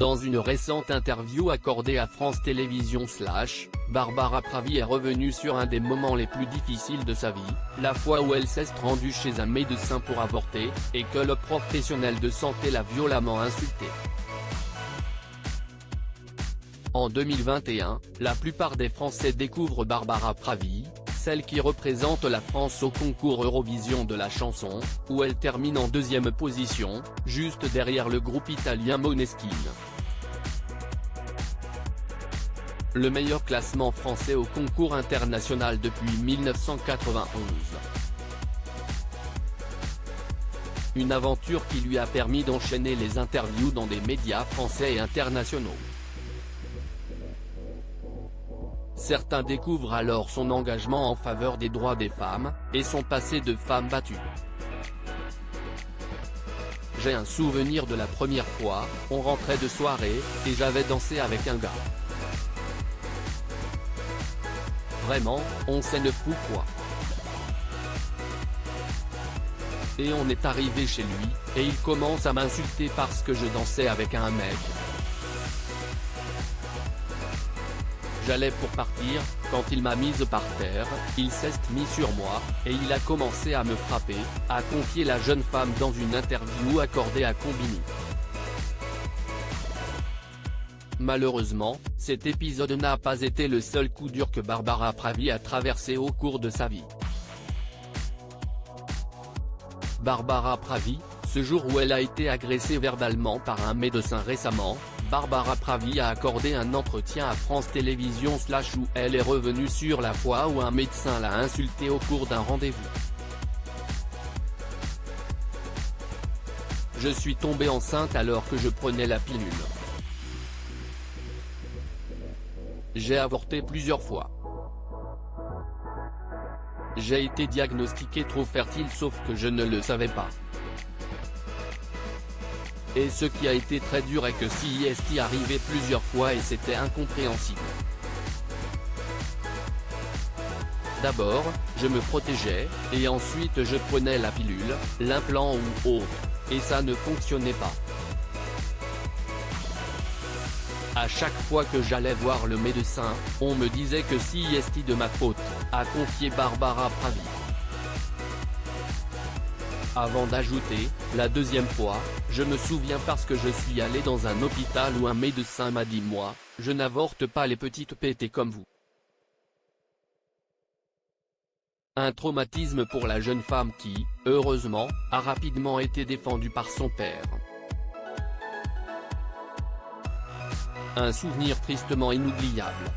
Dans une récente interview accordée à France Télévisions, Barbara Pravi est revenue sur un des moments les plus difficiles de sa vie, la fois où elle s'est rendue chez un médecin pour avorter, et que le professionnel de santé l'a violemment insultée. En 2021, la plupart des Français découvrent Barbara Pravi, celle qui représente la France au concours Eurovision de la chanson, où elle termine en deuxième position, juste derrière le groupe italien Måneskin. Le meilleur classement français au concours international depuis 1991. Une aventure qui lui a permis d'enchaîner les interviews dans des médias français et internationaux. Certains découvrent alors son engagement en faveur des droits des femmes, et son passé de femme battue. J'ai un souvenir de la première fois, on rentrait de soirée, et j'avais dansé avec un gars. Vraiment, on sait ne fout quoi. Et on est arrivé chez lui, et il commence à m'insulter parce que je dansais avec un mec. J'allais pour partir, quand il m'a mise par terre, il s'est mis sur moi, et il a commencé à me frapper, a confié la jeune femme dans une interview accordée à Combini. Malheureusement, cet épisode n'a pas été le seul coup dur que Barbara Pravi a traversé au cours de sa vie. Barbara Pravi, ce jour où elle a été agressée verbalement par un médecin récemment, Barbara Pravi a accordé un entretien à France Télévisions où elle est revenue sur la fois où un médecin l'a insultée au cours d'un rendez-vous. Je suis tombée enceinte alors que je prenais la pilule. J'ai avorté plusieurs fois. J'ai été diagnostiquée trop fertile sauf que je ne le savais pas. Et ce qui a été très dur est que CIST arrivait plusieurs fois et c'était incompréhensible. D'abord, je me protégeais, et ensuite je prenais la pilule, l'implant ou autre, et ça ne fonctionnait pas. À chaque fois que j'allais voir le médecin, on me disait que CIST de ma faute, a confié Barbara Pravi. Avant d'ajouter, la deuxième fois, je me souviens parce que je suis allé dans un hôpital où un médecin m'a dit moi, je n'avorte pas les petites pétées comme vous. Un traumatisme pour la jeune femme qui, heureusement, a rapidement été défendue par son père. Un souvenir tristement inoubliable.